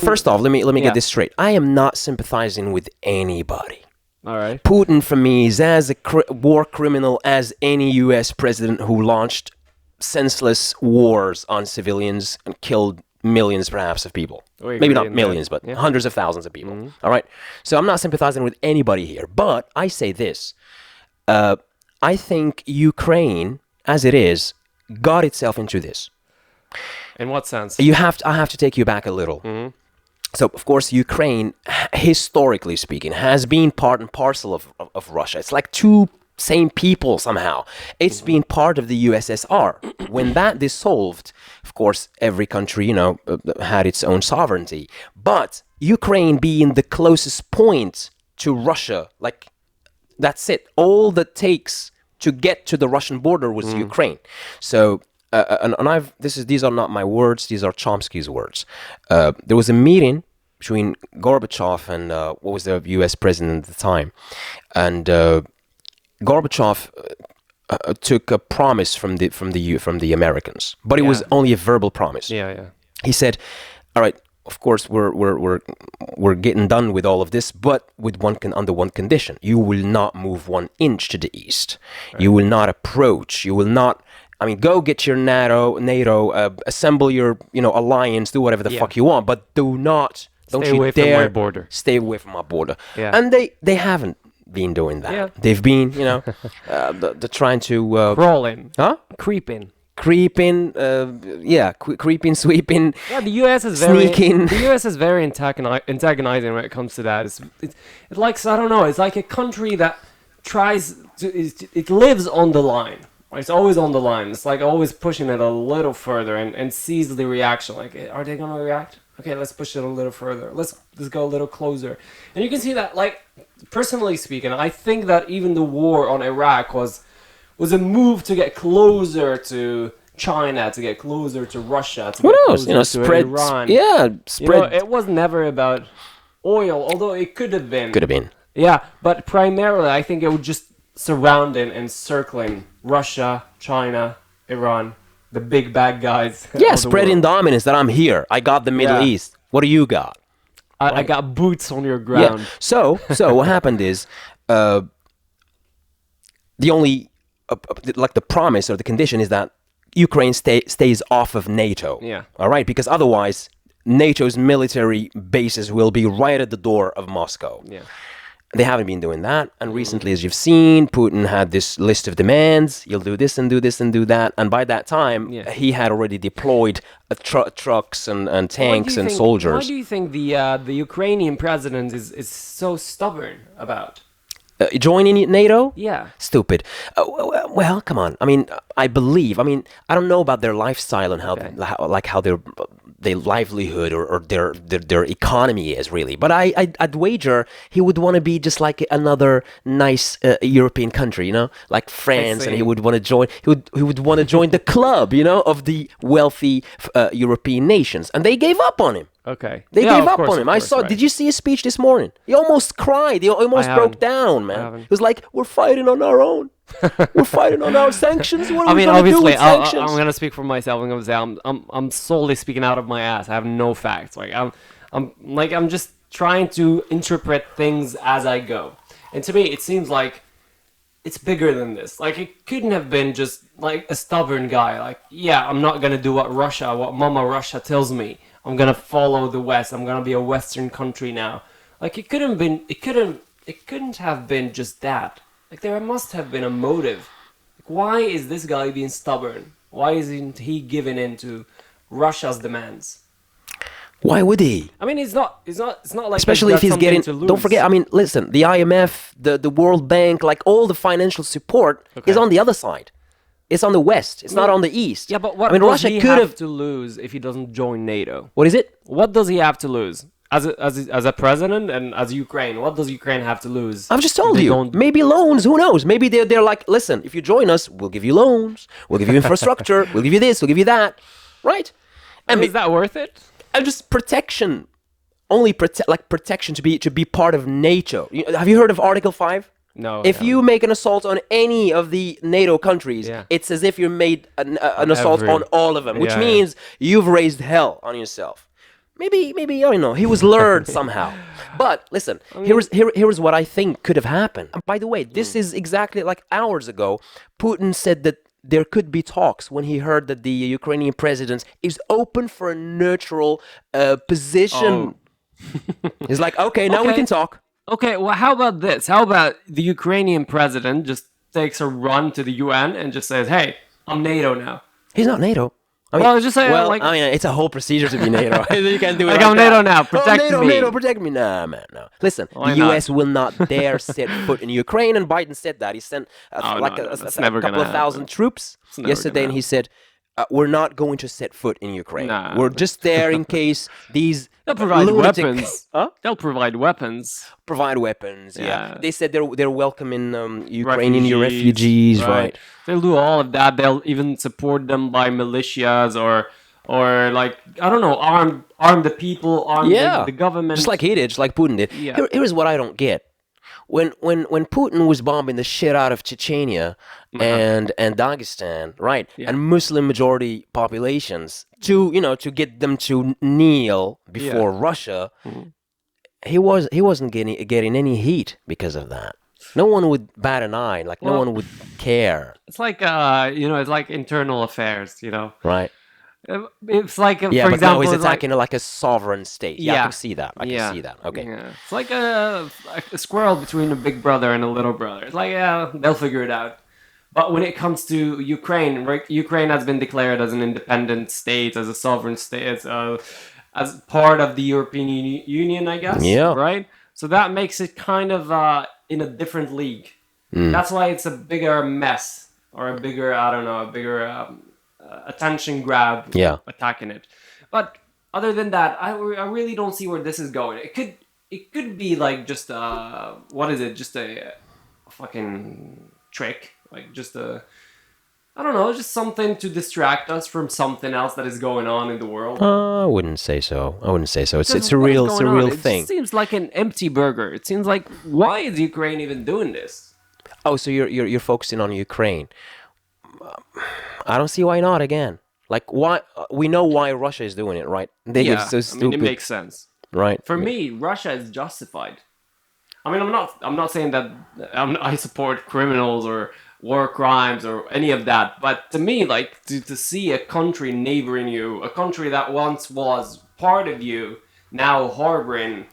first off, let me get this straight. I am not sympathizing with anybody. All right. Putin, for me, is as a war criminal as any U.S. president who launched senseless wars on civilians and killed millions, perhaps, of people. Maybe not millions, but hundreds of thousands of people. Mm-hmm. All right? So I'm not sympathizing with anybody here. But I say this. I think Ukraine, as it is, got itself into this. In what sense? I have to take you back a little. Mm-hmm. So, of course, Ukraine, historically speaking, has been part and parcel of Russia. It's like two same people somehow. It's been part of the USSR. When that dissolved, of course, every country, had its own sovereignty. But Ukraine being the closest point to Russia, like, that's it. All that takes to get to the Russian border was Ukraine. So... these are not my words. These are Chomsky's words. There was a meeting between Gorbachev and what was the U.S. president at the time, and Gorbachev took a promise from the Americans, but it was only a verbal promise. Yeah. He said, "All right, of course we're getting done with all of this, but with under one condition: you will not move 1 inch to the east. Right. You will not approach. You will not." I mean, go get your NATO, assemble your, alliance, do whatever the fuck you want, but don't you dare stay away from my border. Yeah. And they haven't been doing that. Yeah. They've been, they're trying to crawling, creeping, sweeping. Yeah, the U.S. is sneaking. The U.S. is very antagonizing when it comes to that. It's like, I don't know. It's like a country that it lives on the line. It's always on the line. It's like always pushing it a little further and sees the reaction. Like, are they going to react? Okay, let's push it a little further. Let's go a little closer. And you can see that, like, personally speaking, I think that even the war on Iraq was a move to get closer to China, to get closer to Russia, to get closer to Iran. Spread. It was never about oil, although it could have been. Could have been. Yeah, but primarily I think it would just surrounding and circling Russia, China, Iran, the big bad guys. Spreading dominance that I'm here. I got the Middle East. What do you got? I got boots on your ground. Yeah. So what happened is the only the promise or the condition is that Ukraine stays off of NATO. Yeah. All right, because otherwise NATO's military bases will be right at the door of Moscow. Yeah. They haven't been doing that. And recently, as you've seen, Putin had this list of demands. You'll do this and do this and do that. And by that time, he had already deployed trucks and tanks and soldiers. Why do you think the Ukrainian president is so stubborn about? Joining NATO? Yeah. Stupid. Well, come on. I mean, I don't know about their lifestyle and how their livelihood or their economy is really. But I'd wager he would want to be just like another nice European country, like France, and he would want to join. He would want to join the club, of the wealthy European nations, and they gave up on him. Okay. They gave up on him. I saw. Right. Did you see his speech this morning? He almost cried. He almost broke down, man. He was like, "We're fighting on our own. We're fighting on our sanctions. What are we going to do with sanctions?" I'm going to speak for myself. I'm going to say I'm solely speaking out of my ass. I have no facts. Like I'm just trying to interpret things as I go. And to me, it seems like it's bigger than this. Like, it couldn't have been just like a stubborn guy. Like, I'm not going to do what Mama Russia tells me. I'm going to follow the West. I'm going to be a Western country now. Like, it couldn't have been just that. Like, there must have been a motive. Like, why is this guy being stubborn? Why isn't he giving in to Russia's demands? Why would he? I mean, it's not like, especially if he's getting, don't forget, I mean, listen, the IMF, the World Bank, like all the financial support is on the other side. It's on the West. It's not on the East. Yeah, but what does Russia he have to lose if he doesn't join NATO? What is it? What does he have to lose? As a president and as Ukraine, what does Ukraine have to lose? I've just told you. Maybe loans. Who knows? Maybe they're like, listen, if you join us, we'll give you loans. We'll give you infrastructure. We'll give you this. We'll give you that. Right? And is that worth it? And just protection. Only protection to be part of NATO. Have you heard of Article 5? No. If you make an assault on any of the NATO countries, it's as if you made an assault on all of them, which means you've raised hell on yourself. Maybe I don't know. He was lured somehow. But listen, here's what I think could have happened. And by the way, this is exactly like hours ago. Putin said that there could be talks when he heard that the Ukrainian president is open for a neutral position. He's like, okay, now we Okay. can talk. Okay, well, how about this? How about the Ukrainian president just takes a run to the UN and just says, "Hey, I'm NATO now." He's not NATO. I mean, Well, just say, well, like- I mean, it's a whole procedure to be NATO. You can't do it Like, like I'm that. NATO now, protect NATO, me. NATO, protect me. Nah, man, no. Listen, Why the not? U.S. will not dare set foot in Ukraine, and Biden said that. He sent Oh, like no, a that's never couple gonna of thousand happen. troops never yesterday, gonna and he said, we're not going to set foot in Ukraine. Nah. We're just there in case these They'll provide lunatic- weapons. Huh? They'll provide weapons. Provide weapons, yeah. Yeah. They said they're welcoming Ukrainian refugees, right? They'll do all of that. They'll even support them by militias or like, I don't know, arm the people, arm the government. Just like he did, just like Putin did. Yeah. Here's what I don't get. When Putin was bombing the shit out of Chechnya and Dagestan, right, Yeah. and Muslim majority populations to get them to kneel before Russia, he wasn't getting any heat because of that. No one would bat an eye, like no Well- one would care, It's like it's like internal affairs, right? It's like, Yeah, for but example, now he's it's like- attacking like a sovereign state. Yeah, I Yeah. can see that. I can see that. Okay. Yeah. It's like a squirrel between a big brother and a little brother. It's like, yeah, they'll figure it out. But when it comes to Ukraine, right, Ukraine has been declared as an independent state, as a sovereign state, as part of the European Union, I guess. Yeah. Right? So that makes it kind of in a different league. Mm. That's why it's a bigger mess, or a bigger, I don't know, a bigger attention grab attacking it. But other than that, I really don't see where this is going. It could be like just what is it? Just a fucking trick, like just I don't know, just something to distract us from something else that is going on in the world. I wouldn't say so. It's Because a what is real going on? thing. It seems like an empty burger. It seems like, why is Ukraine even doing this? Oh, so you're focusing on Ukraine. I don't see why not again. Like why we know why Russia is doing it, right? They are so I stupid, mean, it makes sense. right? For me, Russia is justified. I mean, I'm not saying that I support criminals or war crimes or any of that, but to me, like to see a country neighboring you, a country that once was part of you, now harboring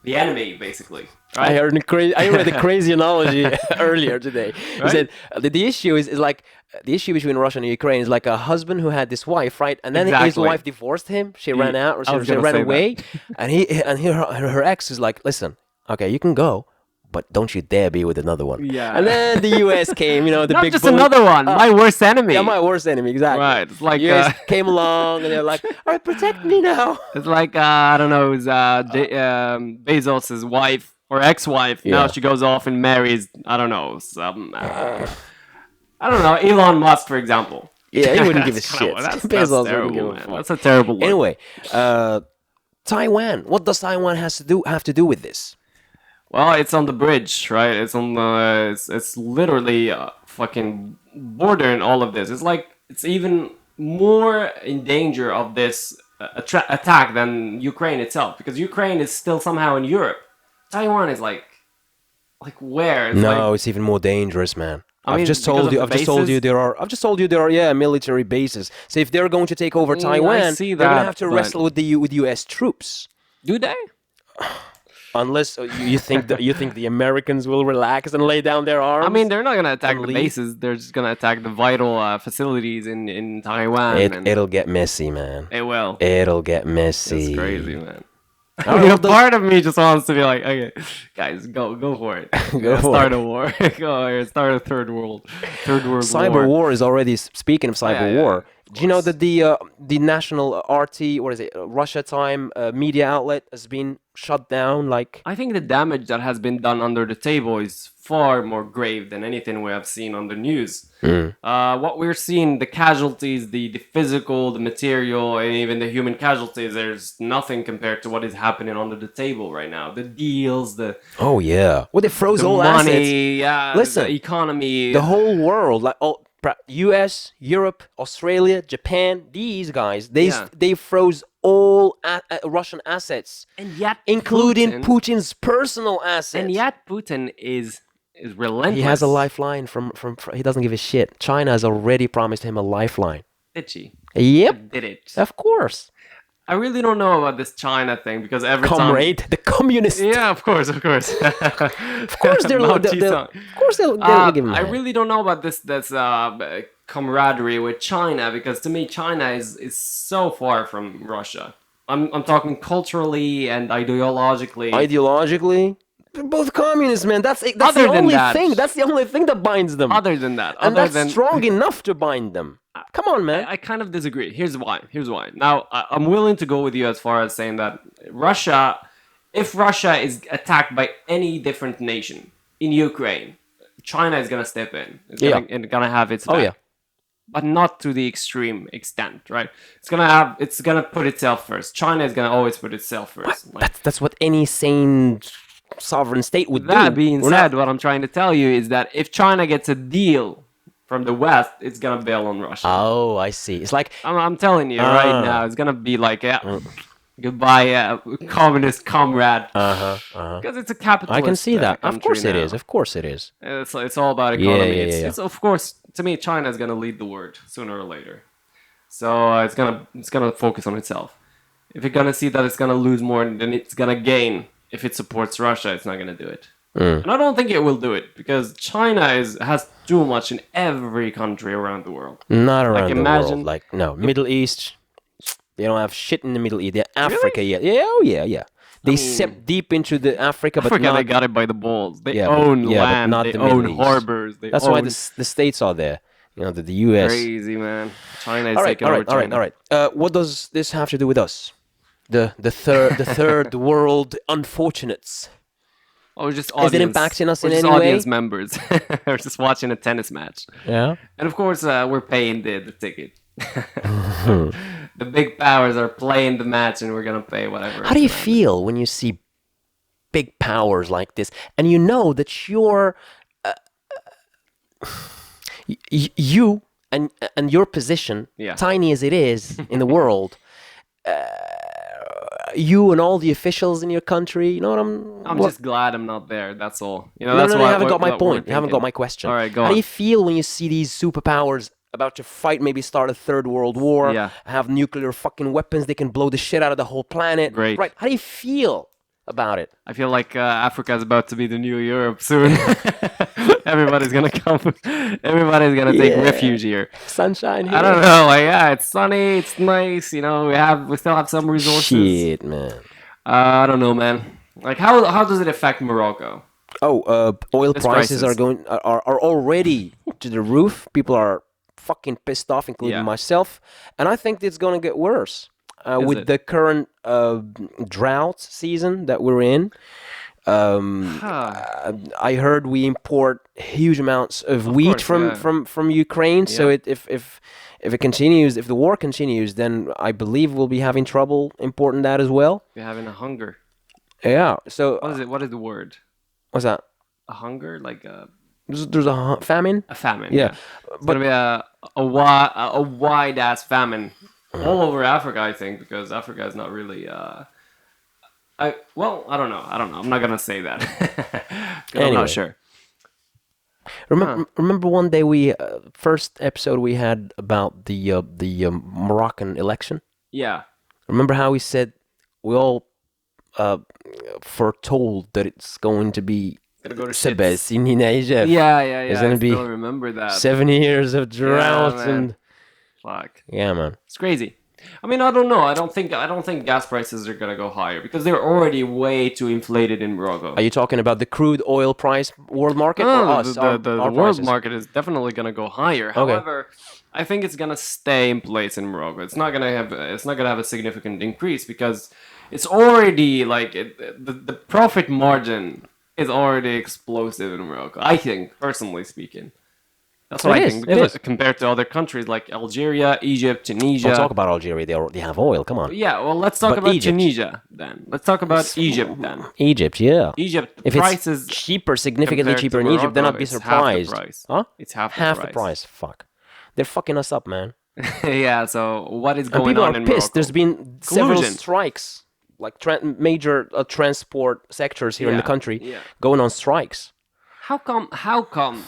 the enemy, basically. Right? I read a crazy analogy earlier today. He Right? said the issue is like the issue between Russia and Ukraine is like a husband who had this wife, right? And then his Exactly. wife divorced him. She ran out, or I was she gonna ran say away, and her ex is like, listen, okay, you can go, but don't you dare be with another one. Yeah. And then the U.S. came, the Not big just bully. another one, my worst enemy. Yeah, my worst enemy, exactly. Right, it's like, US came along and they're like, all right, protect me now. It's like I don't know, it was Bezos's wife or ex-wife. Yeah. Now she goes off and marries, I don't know, some I don't know, Elon Musk, for example. Yeah, he wouldn't give a That's kinda- shit. That's Bezos wouldn't terrible, give a man. fuck. That's a terrible look. Anyway, Taiwan. What does Taiwan have to do with this? Well, it's on the bridge, right? It's on the. It's literally fucking bordering all of this. It's like it's even more in danger of this attack than Ukraine itself, because Ukraine is still somehow in Europe. Taiwan is like where? It's No, like, it's even more dangerous, man. I I've mean, just because told of you. the I've just told you bases? there are military bases. So if they're going to take over Taiwan, see they're gonna that, have to but- wrestle with the U.S. troops. do they? Unless you think the Americans will relax and lay down their arms. I mean, they're not gonna attack and the leave? bases. They're just gonna attack the vital facilities in Taiwan. and it'll get messy, man. it will. It'll get messy. It's crazy, man. All right, what does- Part of me just wants to be like, okay, guys, go for it. Go for start it. a war. Go here, start a third world Cyber war is already speaking of cyber yeah, war. of Do you know course. that the national RT, what is it, Russia Time media outlet has been shut down? Like, I think the damage that has been done under the table is far more grave than anything we have seen on the news. What we're seeing, the casualties, the physical, the material, and even the human casualties, there's nothing compared to what is happening under the table right now. The deals, the oh yeah, well they froze all assets. money, yeah, Listen, the economy. The whole world, like U.S., Europe, Australia, Japan, these guys, Yeah. they froze all Russian assets, And yet including Putin, Putin's personal assets. and yet Putin is he relentless. has a lifeline from he doesn't give a shit. China has already promised him a lifeline. Did she? Yep, Did it? of course. I really don't know about this China thing because every Comrade, the communist. time. Yeah, of course. Of course they'll give him a I hand. really don't know about this camaraderie with China because to me China is so far from Russia. I'm talking culturally and ideologically. Ideologically, they're both communists, man. That's Other the than only that- thing. That's the only thing that binds them. Other than that, and other that's than strong enough to bind them. Come on, man. I kind of disagree. Here's why. Now, I'm willing to go with you as far as saying that if Russia is attacked by any different nation in Ukraine, China is gonna step in. It's gonna have its back. Oh yeah. But not to the extreme extent, right? It's gonna put itself first. China is gonna always put itself first. Like, That's what any sane sovereign state would do. that being We're said, not- what I'm trying to tell you is that if China gets a deal from the West, it's gonna bail on Russia. Oh, I see. It's like I'm telling you right now, it's gonna be like, goodbye, communist comrade. Because it's a capitalist. I can see that. Of country course it now. is. Of course it is. It's all about economy. yeah. It's of course, to me, China is gonna lead the world sooner or later. So it's gonna focus on itself. If you're gonna see that it's gonna lose more than it's gonna gain if it supports Russia, it's not gonna do it. And I don't think it will do it because China has too much in every country around the world. Not around the imagine- world. Like no, Middle East. They don't have shit in the Middle East. They're Africa yet. Yeah, oh yeah. They seep deep into the Africa, but Africa, not. they got it by the balls. They Yeah, own but land. not They the Middle own East. harbors. That's why the states are there. You know, the U.S. Crazy, man. China is All right, taking all over right, all right, China. all right. What does this have to do with us? The third world unfortunates. Oh, we're just Is audience. it impacting us we're in just any way? audience members. We're just watching a tennis match. Yeah. And of course, we're paying the ticket. The big powers are playing the match, and we're gonna pay whatever. How do you feel when you see big powers like this, and you know that you're you and your position, Yeah. tiny as it is in the world, you and all the officials in your country, you know what I'm just glad I'm not there. That's all. You know, No, that's no, why you haven't got my what we're point. You haven't got my question. All right, go How on. do you feel when you see these superpowers about to fight, maybe start a third world war, Yeah. have nuclear fucking weapons, they can blow the shit out of the whole planet? Great. Right. How do you feel about it? I feel like Africa is about to be the new Europe soon. Everybody's gonna come. Everybody's gonna take Yeah. refuge here. Sunshine here. I don't know. Like, yeah, it's sunny. It's nice. You know, we still have some resources. Shit, man. I don't know, man. Like, how does it affect Morocco? Oh, oil Its prices prices. are already to the roof. People are fucking pissed off, including Yeah. myself. And I think it's gonna get worse with it? the current drought season that we're in. I heard we import huge amounts of wheat course, from Ukraine. So Yeah. if it continues, if the war continues, then I believe we'll be having trouble importing that as well. We're having a hunger. Yeah. So What is it? What is the word? what's that? A hunger, like a There's a famine. famine. Yeah. It's gonna be a wide ass famine all over Africa, I think, because Africa is not really. I don't know. I'm not gonna say that. 'Cause I'm Anyway. not sure. Remember one day first episode we had about the Moroccan election. Yeah. Remember how we said we all foretold that it's going to be Gonna go to shit. Sebes in Asia. Yeah. It's gonna I be still remember that. 7 years of drought man. and Fuck. yeah, man. It's crazy. I mean, I don't know. I don't think gas prices are gonna go higher because they're already way too inflated in Morocco. Are you talking about the crude oil price world market or No, us? the our world prices? market is definitely gonna go higher. However, I think it's gonna stay in place in Morocco. It's not gonna have a significant increase because it's already like the profit margin is already explosive in Morocco. I think, personally speaking. That's what It I is, think. it Because is. compared to other countries like Algeria, Egypt, Tunisia. Don't talk about Algeria. They already have oil. Come on. Yeah, well, let's talk But about Egypt. Tunisia then. Let's talk about Egypt then. Egypt, yeah. Egypt If prices it's cheaper, significantly compared to cheaper in Egypt, then I'd be Morocco, it's half the surprised. price. Huh? It's half the Half the price. price. Fuck. They're fucking us up, man. Yeah. So what is And going people on are in pissed. Morocco? There's been several Collusion. strikes, like major transport sectors here in the Yeah, country yeah. going on strikes. How come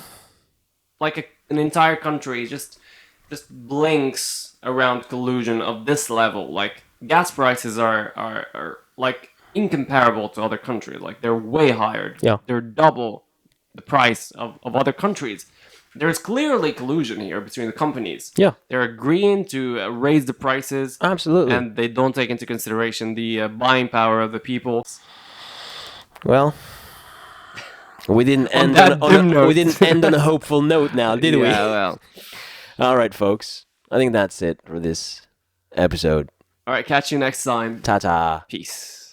like an entire country just blinks around collusion of this level? Like gas prices are like incomparable to other countries. Like they're way higher. Yeah. They're double the price of other countries. There's clearly collusion here between the companies. Yeah. They're agreeing to raise the prices. Absolutely. And they don't take into consideration the buying power of the people. Well, we didn't end that dim note. we didn't end on a hopeful note now, did we? Yeah, well. All right, folks. I think that's it for this episode. All right, catch you next time. Ta-ta. Peace.